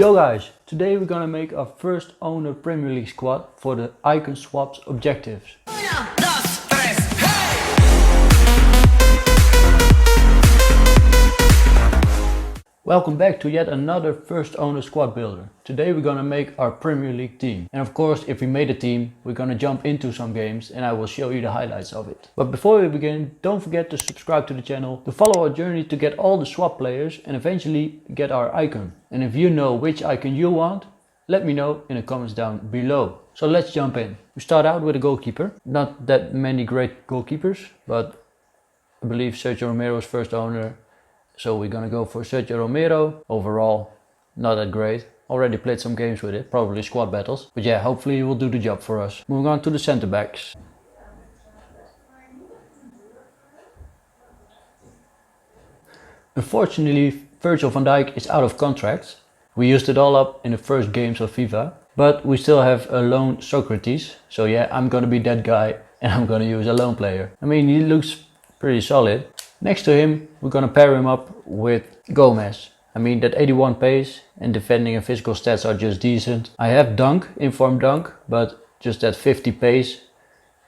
Yo guys, today we're gonna make our first owner Premier League squad for the icon swaps objectives. Welcome back to yet another first owner squad builder. Today we're gonna make our Premier League team. And of course, if we made a team, we're gonna jump into some games and I will show you the highlights of it. But before we begin, don't forget to subscribe to the channel to follow our journey to get all the swap players and eventually get our icon. And if you know which icon you want, let me know in the comments down below. So let's jump in. We start out with a goalkeeper. Not that many great goalkeepers, but I believe Sergio Romero is first owner. So we're gonna go for Sergio Romero. Overall, not that great. Already played some games with it, probably squad battles. But yeah, hopefully he will do the job for us. Moving on to the center backs. Unfortunately, Virgil van Dijk is out of contract. We used it all up in the first games of FIFA. But we still have a lone Socrates. So yeah, I'm gonna be that guy and I'm gonna use a lone player. I mean, he looks pretty solid. Next to him, we're gonna pair him up with Gomez. I mean, that 81 pace and defending and physical stats are just decent. I have Dunk, informed Dunk, but just that 50 pace,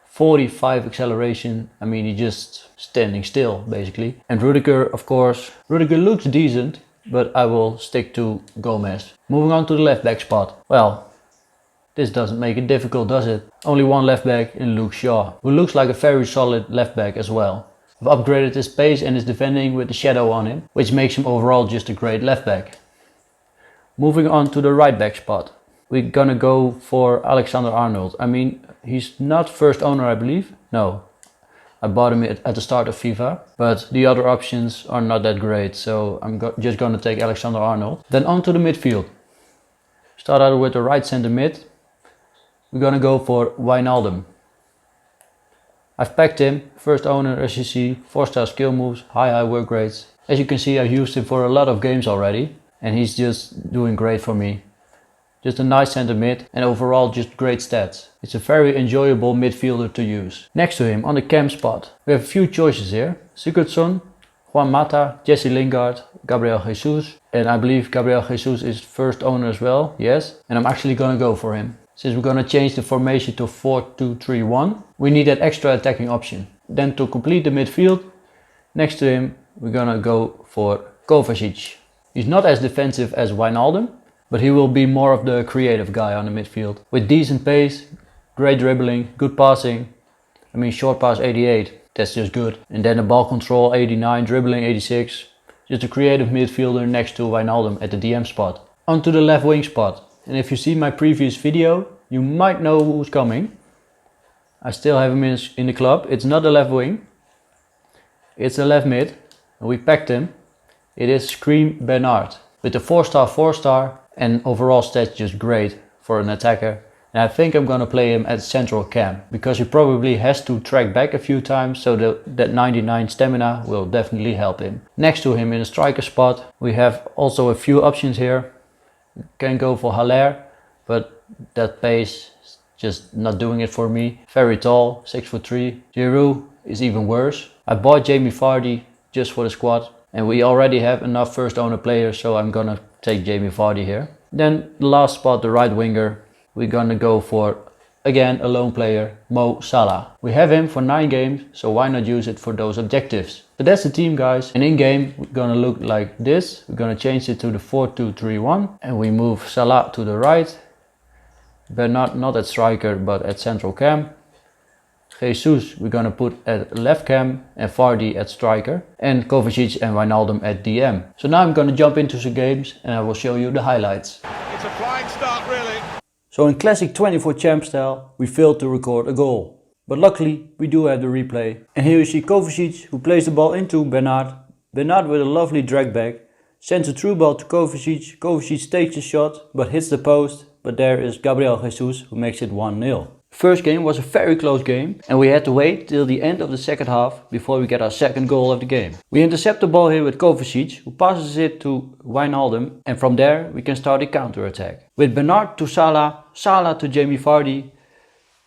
45 acceleration. I mean, he's just standing still, basically. And Rudiger, of course. Rudiger looks decent, but I will stick to Gomez. Moving on to the left back spot. Well, this doesn't make it difficult, does it? Only one left back in Luke Shaw, who looks like a very solid left back as well. I've upgraded his pace and his defending with the shadow on him, which makes him overall just a great left back. Moving on to the right back spot. We're gonna go for Alexander-Arnold. I mean, he's not first owner, I believe. No, I bought him at the start of FIFA, but the other options are not that great, so I'm just gonna take Alexander-Arnold. Then on to the midfield. Start out with the right center mid. We're gonna go for Wijnaldum. I've packed him, first owner as you see, 4-star skill moves, high work rates. As you can see, I've used him for a lot of games already and he's just doing great for me. Just a nice center mid and overall just great stats. It's a very enjoyable midfielder to use. Next to him on the cam spot, we have a few choices here. Sigurdsson, Juan Mata, Jesse Lingard, Gabriel Jesus. And I believe Gabriel Jesus is first owner as well, yes. And I'm actually gonna go for him. Since we're gonna change the formation to 4-2-3-1, we need that extra attacking option. Then to complete the midfield, next to him, we're gonna go for Kovacic. He's not as defensive as Wijnaldum, but he will be more of the creative guy on the midfield. With decent pace, great dribbling, good passing. I mean, short pass 88, that's just good. And then the ball control 89, dribbling 86. Just a creative midfielder next to Wijnaldum at the DM spot. On to the left wing spot. And if you see my previous video, you might know who's coming. I still have him in the club. It's not a left wing. It's a left mid. And we packed him. It is Scream Bernard. With the 4-star and overall stats just great for an attacker. And I think I'm gonna play him at central cam. Because he probably has to track back a few times. So that 99 stamina will definitely help him. Next to him in the striker spot, we have also a few options here. Can go for Haller, but that pace is just not doing it for me. Very tall, 6'3". Giroud is even worse. I bought Jamie Vardy just for the squad and we already have enough first owner players, so I'm gonna take Jamie Vardy here. Then the last spot, the right winger, we're gonna go for again a lone player, Mo Salah. We have him for 9 games, so why not use it for those objectives? But that's the team, guys. And in game, we're gonna look like this. We're gonna change it to the 4-2-3-1 and we move Salah to the right. Bernard not at striker, but at central cam. Jesus, we're gonna put at left cam and Vardy at striker. And Kovacic and Wijnaldum at DM. So now I'm gonna jump into some games and I will show you the highlights. It's a flying start, really. So in classic 24 champ style, we failed to record a goal. But luckily, we do have the replay. And here you see Kovacic, who plays the ball into Bernard. Bernard with a lovely drag back, sends a through ball to Kovacic. Kovacic takes the shot, but hits the post. But there is Gabriel Jesus, who makes it 1-0. First game was a very close game and we had to wait till the end of the second half before we get our second goal of the game. We intercept the ball here with Kovacic, who passes it to Wijnaldum, and from there we can start a counter attack. With Bernard to Salah, Salah to Jamie Vardy,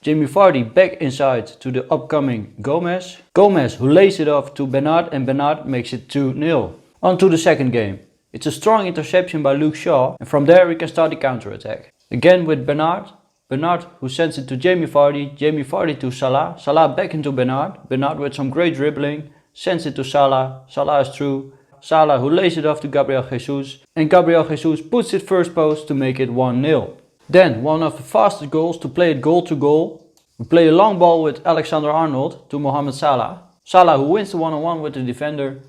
Jamie Vardy back inside to the upcoming Gomez. Gomez who lays it off to Bernard and Bernard makes it 2-0. On to the second game. It's a strong interception by Luke Shaw, and from there we can start the counter-attack. Again with Bernard. Bernard who sends it to Jamie Vardy. Jamie Vardy to Salah. Salah back into Bernard. Bernard with some great dribbling. Sends it to Salah. Salah is through. Salah who lays it off to Gabriel Jesus. And Gabriel Jesus puts it first post to make it 1-0. Then one of the fastest goals to play it goal to goal. We play a long ball with Alexander Arnold to Mohamed Salah. Salah who wins the one-on-one with the defender.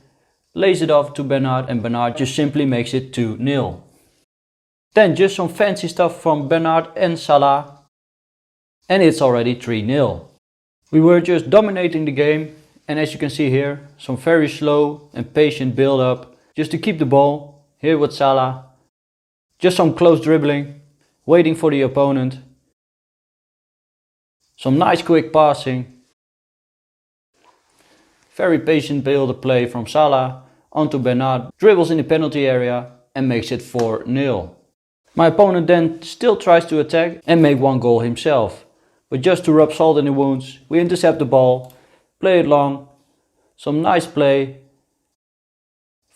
Lays it off to Bernard and Bernard just simply makes it 2-0. Then just some fancy stuff from Bernard and Salah. And it's already 3-0. We were just dominating the game, and as you can see here, some very slow and patient build up just to keep the ball. Here with Salah. Just some close dribbling, waiting for the opponent. Some nice quick passing. Very patient build up play from Salah onto Bernard. Dribbles in the penalty area and makes it 4-0. My opponent then still tries to attack and make one goal himself. But just to rub salt in the wounds, we intercept the ball, play it long, some nice play.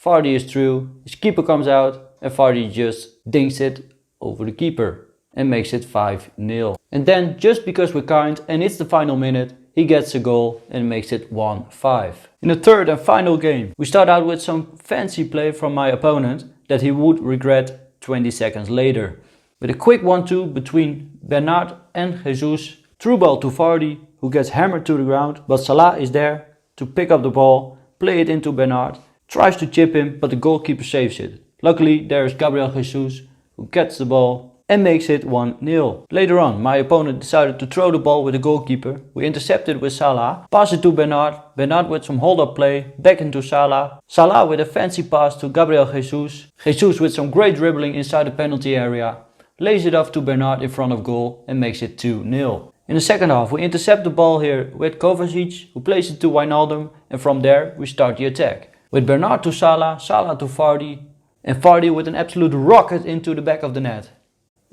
Vardy is through, his keeper comes out and Vardy just dinks it over the keeper and makes it 5-0. And then just because we're kind and it's the final minute, he gets a goal and makes it 1-5. In the third and final game, we start out with some fancy play from my opponent that he would regret 20 seconds later. With a quick 1-2 between Bernard and Jesus. Through ball to Vardy, who gets hammered to the ground, but Salah is there to pick up the ball, play it into Bernard, tries to chip him, but the goalkeeper saves it. Luckily there is Gabriel Jesus who gets the ball and makes it 1-0. Later on, my opponent decided to throw the ball with the goalkeeper. We intercepted with Salah, pass it to Bernard, Bernard with some hold-up play, back into Salah. Salah with a fancy pass to Gabriel Jesus. Jesus with some great dribbling inside the penalty area, lays it off to Bernard in front of goal and makes it 2-0. In the second half, we intercept the ball here with Kovacic, who plays it to Wijnaldum, and from there we start the attack. With Bernard to Salah, Salah to Vardy, and Vardy with an absolute rocket into the back of the net.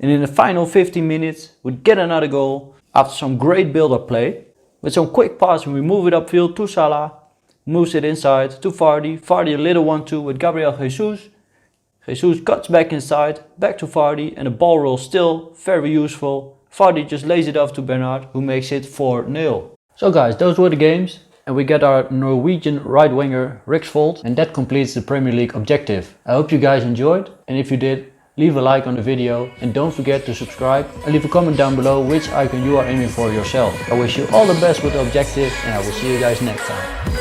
And in the final 15 minutes, we get another goal after some great build-up play. With some quick passing, we move it upfield to Salah, moves it inside to Vardy. Vardy a little 1-2 with Gabriel Jesus. Jesus cuts back inside, back to Vardy, and the ball roll still very useful. Vardy just lays it off to Bernard, who makes it 4-0. So guys, those were the games. And we get our Norwegian right winger Riksvold, and that completes the Premier League objective. I hope you guys enjoyed, and if you did, leave a like on the video and don't forget to subscribe and leave a comment down below which icon you are aiming for yourself. I wish you all the best with the objective and I will see you guys next time.